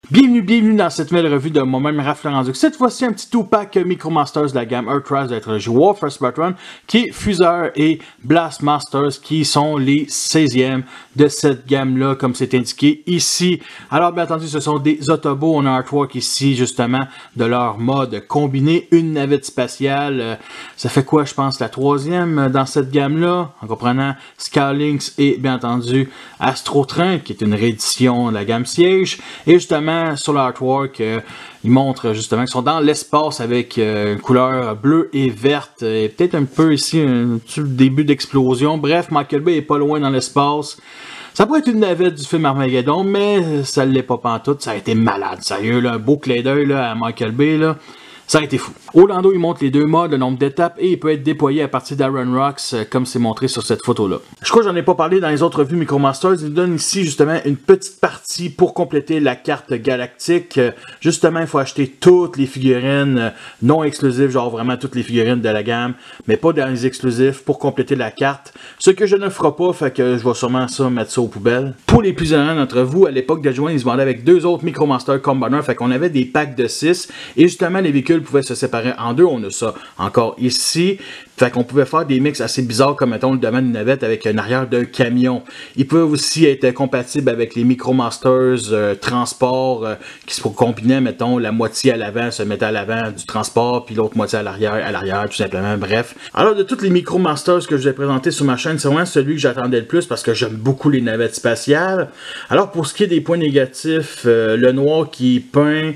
Bienvenue dans cette nouvelle revue de moi-même, Raph Laurent. Cette fois-ci, un petit two-pack Micromasters de la gamme Earthrise de la trilogie Warfare Spartan, qui est Fuseur et Blastmasters, qui sont les 16e de cette gamme-là, comme c'est indiqué ici. Alors, bien entendu, ce sont des Autobots. On a un artwork ici, justement, de leur mode combiné. Une navette spatiale. Ça fait quoi, je pense, la 3e dans cette gamme-là, en comprenant Skylynx et, bien entendu, Astrotrain, qui est une réédition de la gamme Siege. Et justement, sur l'artwork, ils montrent justement qu'ils sont dans l'espace avec une couleur bleue et verte. Et peut-être un peu ici un début d'explosion. Bref, Michael Bay est pas loin dans l'espace. Ça pourrait être une navette du film Armageddon, mais ça ne l'est pas pantoute. Ça a été malade, sérieux. Là, un beau clin d'œil à Michael Bay. Là. Ça a été fou. Orlando, il montre les deux modes, le nombre d'étapes, et il peut être déployé à partir d'Iron Rocks, comme c'est montré sur cette photo-là. Je crois que j'en ai pas parlé dans les autres revues Micromasters. Il nous donne ici, justement, une petite partie pour compléter la carte galactique. Justement, il faut acheter toutes les figurines non exclusives, genre vraiment toutes les figurines de la gamme, mais pas dans les exclusifs, pour compléter la carte. Ce que je ne ferai pas, fait que je vais sûrement mettre ça aux poubelles. Pour les plus honnêtes d'entre vous, à l'époque de Joanne, ils se vendaient avec deux autres Micromasters Combiner, fait qu'on avait des packs de 6, et justement, les véhicules pouvaient se séparer en deux. On a ça encore ici. Fait qu'on pouvait faire des mix assez bizarres comme mettons le devant d'une navette avec un arrière d'un camion. Ils peuvent aussi être compatibles avec les Micromasters transport qui se combinaient, mettons, la moitié à l'avant se mettait à l'avant du transport, puis l'autre moitié à l'arrière, tout simplement. Bref. Alors, de tous les Micromasters que je vais présenter sur ma chaîne, c'est vraiment celui que j'attendais le plus parce que j'aime beaucoup les navettes spatiales. Alors, pour ce qui est des points négatifs, le noir qui est peint,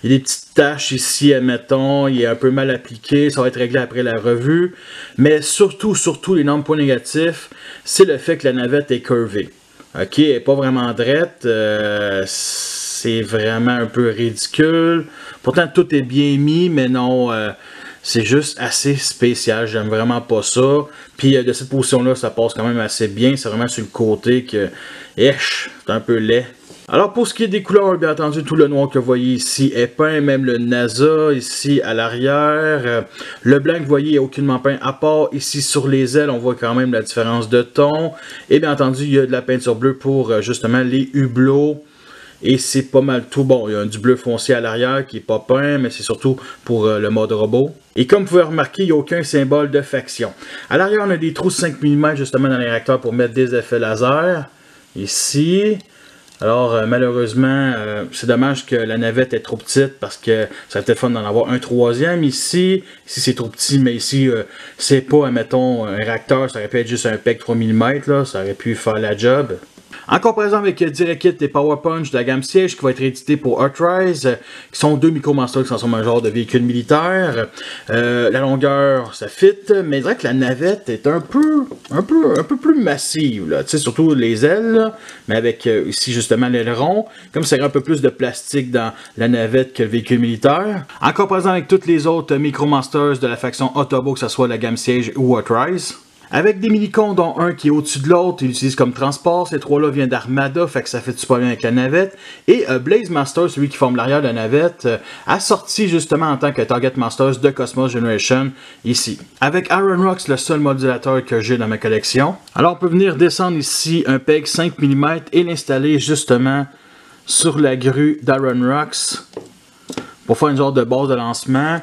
il y a des petites taches ici, admettons, il est un peu mal appliqué, ça va être réglé après la revue. Mais surtout, l'énorme point négatif, c'est le fait que la navette est curvée. Ok, elle n'est pas vraiment droite, c'est vraiment un peu ridicule. Pourtant, tout est bien mis, mais non, c'est juste assez spécial, j'aime vraiment pas ça. Puis de cette position-là, ça passe quand même assez bien, c'est vraiment sur le côté que, c'est un peu laid. Alors pour ce qui est des couleurs, bien entendu, tout le noir que vous voyez ici est peint, même le NASA ici à l'arrière. Le blanc que vous voyez est aucunement peint, à part ici sur les ailes, on voit quand même la différence de ton. Et bien entendu, il y a de la peinture bleue pour justement les hublots. Et c'est pas mal tout. Bon, il y a du bleu foncé à l'arrière qui est pas peint, mais c'est surtout pour le mode robot. Et comme vous pouvez remarquer, il n'y a aucun symbole de faction. À l'arrière, on a des trous de 5 mm justement dans les réacteurs pour mettre des effets laser. Ici. Alors, malheureusement, c'est dommage que la navette est trop petite parce que ça serait peut-être fun d'en avoir un troisième ici. Ici, c'est trop petit, mais ici, c'est pas, admettons, un réacteur, ça aurait pu être juste un PEG 3 mm, là, ça aurait pu faire la job. En comparaison avec DirectKit et Power Punch de la gamme Siege qui va être édité pour Earthrise, qui sont deux Micromasters qui sont un genre de véhicule militaire. La longueur, ça fit, mais je dirais que la navette est un peu plus massive, là. Tu sais, surtout les ailes, là, mais avec ici justement l'aileron, comme ça y a un peu plus de plastique dans la navette que le véhicule militaire. En comparaison avec toutes les autres Micromasters de la faction Autobot, que ce soit la gamme Siege ou Earthrise. Avec des minicons, dont un qui est au-dessus de l'autre, ils l'utilisent comme transport. Ces trois-là viennent d'Armada, fait que ça fait super bien avec la navette. Et Blastmasters, celui qui forme l'arrière de la navette, a sorti justement en tant que Target Masters de Cosmos Generation, ici. Avec Iron Rocks, le seul modulateur que j'ai dans ma collection. Alors on peut venir descendre ici un PEG 5 mm et l'installer justement sur la grue d'Iron Rocks pour faire une genre de base de lancement.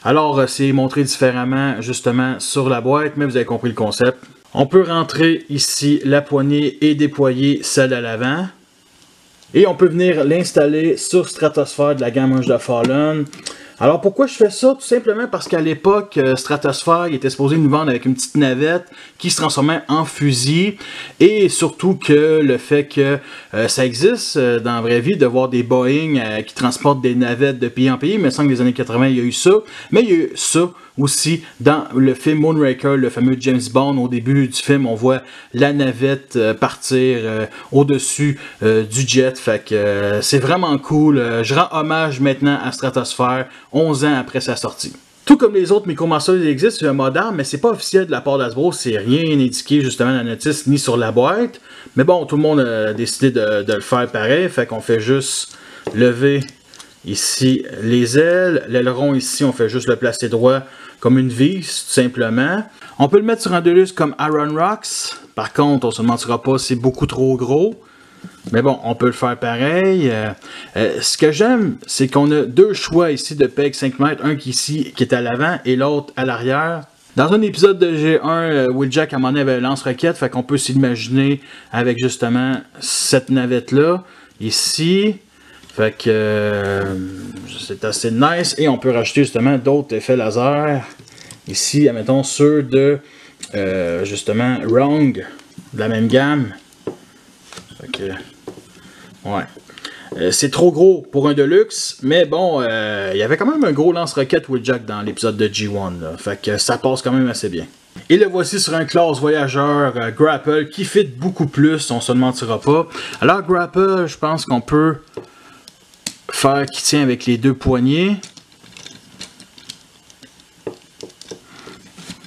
Alors, c'est montré différemment, justement, sur la boîte, mais vous avez compris le concept. On peut rentrer ici la poignée et déployer celle à l'avant. Et on peut venir l'installer sur Stratosphere de la gamme Age of Fallen. Alors, pourquoi je fais ça? Tout simplement parce qu'à l'époque, Stratosphere il était supposé nous vendre avec une petite navette qui se transformait en fusil. Et surtout que le fait que ça existe dans la vraie vie de voir des Boeing qui transportent des navettes de pays en pays. Mais sans que les années 80, il y a eu ça. Mais il y a eu ça aussi dans le film Moonraker, le fameux James Bond. Au début du film, on voit la navette partir au-dessus du jet. Fait que c'est vraiment cool. Je rends hommage maintenant à Stratosphere 11 ans après sa sortie. Tout comme les autres Micromasters, il existe un mode arme, mais c'est pas officiel de la part d'Hasbro, c'est rien indiqué justement dans la notice ni sur la boîte. Mais bon, tout le monde a décidé de le faire pareil, fait qu'on fait juste lever ici les ailes. L'aileron ici, on fait juste le placer droit comme une vis, tout simplement. On peut le mettre sur un Deluxe comme Iron Rocks. Par contre, on se mentira pas, c'est beaucoup trop gros. Mais bon, on peut le faire pareil. Ce que j'aime, c'est qu'on a deux choix ici de peg 5 mètres. Un qui est à l'avant et l'autre à l'arrière. Dans un épisode de G1, Wheeljack à un moment donné avait un lance-roquette. Fait qu'on peut s'imaginer avec justement cette navette-là. Ici. Fait que c'est assez nice. Et on peut rajouter justement d'autres effets laser. Ici, admettons ceux de justement Wrong, de la même gamme. Fait que, ouais. C'est trop gros pour un Deluxe, mais bon, il y avait quand même un gros lance-roquette Wheeljack dans l'épisode de G1. Là, fait que ça passe quand même assez bien. Et le voici sur un classe voyageur Grapple qui fit beaucoup plus, on se mentira pas. Alors Grapple, je pense qu'on peut faire qui tient avec les deux poignées.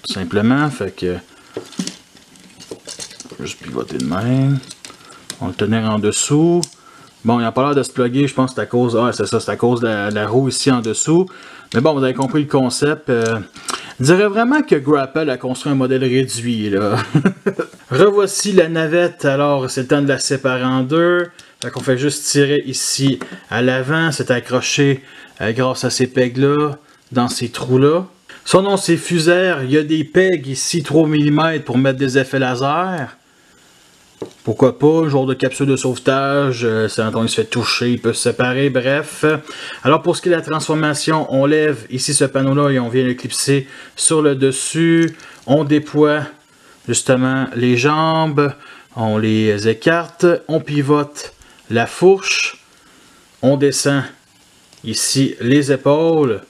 Tout simplement, fait que juste pivoter de même. On va le tenir en dessous. Bon, il n'a pas l'air de se plugger, je pense que c'est à cause. Ah, c'est ça, c'est à cause de la roue ici en dessous. Mais bon, vous avez compris le concept. Je dirais vraiment que Grapple a construit un modèle réduit, là. Revoici la navette. Alors, c'est le temps de la séparer en deux. Fait qu'on fait juste tirer ici à l'avant. C'est accroché grâce à ces pegs-là, dans ces trous-là. Son nom, c'est Fusaire. Il y a des pegs ici, 3 mm pour mettre des effets laser. Pourquoi pas, un genre de capsule de sauvetage, c'est quand il se fait toucher, il peut se séparer, bref. Alors pour ce qui est de la transformation, on lève ici ce panneau-là et on vient le clipser sur le dessus. On déploie justement les jambes, on les écarte, on pivote la fourche, on descend ici les épaules,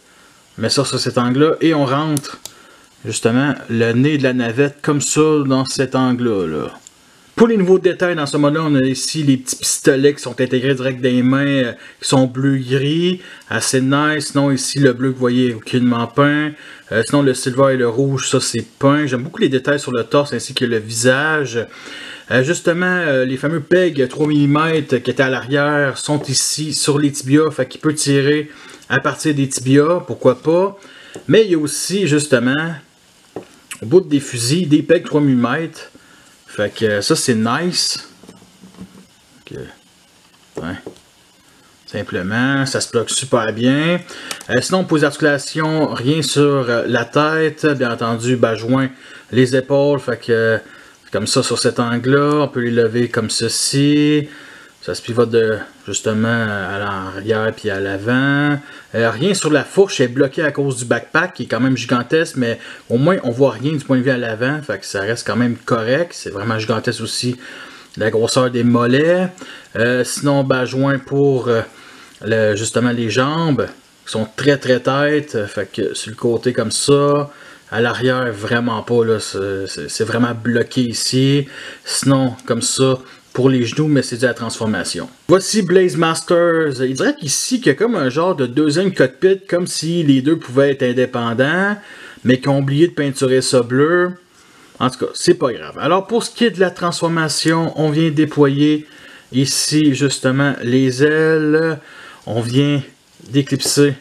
met ça sur cet angle-là et on rentre justement le nez de la navette comme ça dans cet angle-là. Là. Pour les nouveaux détails dans ce mode-là, on a ici les petits pistolets qui sont intégrés direct dans les mains, qui sont bleu-gris, assez nice. Sinon ici le bleu que vous voyez aucunement peint. Sinon le silver et le rouge, ça c'est peint. J'aime beaucoup les détails sur le torse ainsi que le visage. Justement, les fameux pegs 3 mm qui étaient à l'arrière sont ici sur les tibias, fait qu'il peut tirer à partir des tibias, pourquoi pas. Mais il y a aussi justement, au bout des fusils, des pegs 3 mm. Fait que ça c'est nice. Okay. Ouais. Simplement, ça se bloque super bien. Sinon, pour les articulations, rien sur la tête. Bien entendu, bas joint les épaules. Fait que comme ça sur cet angle-là. On peut les lever comme ceci. Ça se pivote justement à l'arrière puis à l'avant. Rien sur la fourche est bloqué à cause du backpack qui est quand même gigantesque, mais au moins on voit rien du point de vue à l'avant, fait que ça reste quand même correct. C'est vraiment gigantesque aussi la grosseur des mollets. Sinon bas joint pour justement les jambes qui sont très têtes, fait que sur le côté comme ça. À l'arrière vraiment pas, là, c'est vraiment bloqué ici. Sinon comme ça. Pour les genoux, mais c'est dû à la transformation. Voici Blaze Masters. Il dirait qu'ici, qu'il y a comme un genre de deuxième cockpit, comme si les deux pouvaient être indépendants, mais qui ont oublié de peinturer ça bleu. En tout cas, c'est pas grave. Alors, pour ce qui est de la transformation, on vient déployer ici, justement, les ailes. On vient d'éclipser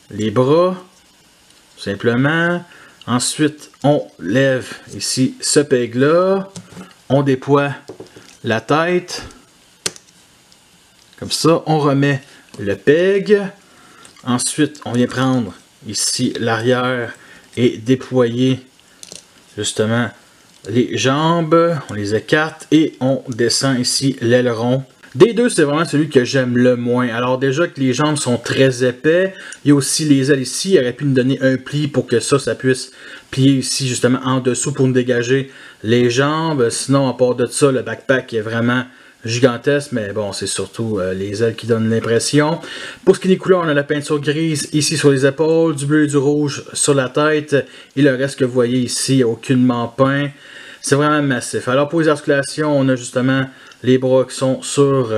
les bras, simplement. Ensuite, on lève ici ce peg-là. On déploie la tête, comme ça, on remet le peg, ensuite on vient prendre ici l'arrière et déployer justement les jambes, on les écarte et on descend ici l'aileron. Des deux, c'est vraiment celui que j'aime le moins. Alors déjà que les jambes sont très épais, il y a aussi les ailes ici, il aurait pu nous donner un pli pour que ça puisse plier ici justement en dessous pour nous dégager les jambes. Sinon, à part de ça, le backpack est vraiment gigantesque, mais bon, c'est surtout les ailes qui donnent l'impression. Pour ce qui est des couleurs, on a la peinture grise ici sur les épaules, du bleu et du rouge sur la tête, et le reste que vous voyez ici, aucunement peint. C'est vraiment massif. Alors pour les articulations, on a justement les bras qui sont sur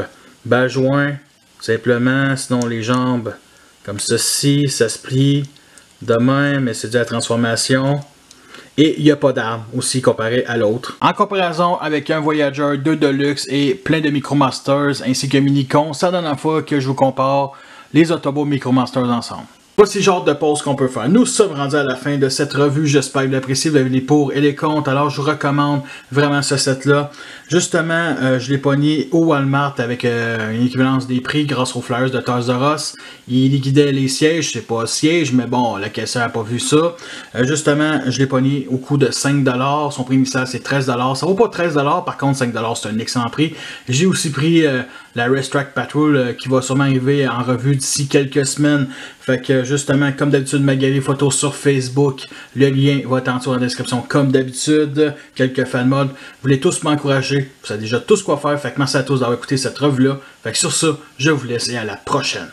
bas joint, simplement. Sinon les jambes comme ceci, ça se plie de même, mais c'est dû à la transformation. Et il n'y a pas d'arme aussi comparé à l'autre. En comparaison avec un Voyager 2 Deluxe et plein de Micromasters ainsi que Minicon, c'est la dernière fois que je vous compare les Autobots Micromasters ensemble. Voici le genre de pause qu'on peut faire. Nous sommes rendus à la fin de cette revue. J'espère que vous l'appréciez. Vous avez les pour et les contre. Alors, je vous recommande vraiment ce set-là. Justement, je l'ai pogné au Walmart avec une équivalence des prix grâce aux flyers de Toys R Us. Il liquidait les sièges. C'est pas siège, mais bon, la caissière n'a pas vu ça. Justement, je l'ai pogné au coût de 5$. Son prix initial, c'est 13$. Ça vaut pas 13$. Par contre, 5$, c'est un excellent prix. J'ai aussi pris la Racetrack Patrol qui va sûrement arriver en revue d'ici quelques semaines. Fait que justement, comme d'habitude, ma galerie photo sur Facebook. Le lien va être en dessous dans la description comme d'habitude. Quelques fan mods. Vous voulez tous m'encourager. Vous savez déjà tous quoi faire. Fait que merci à tous d'avoir écouté cette revue-là. Fait que sur ça, je vous laisse et à la prochaine.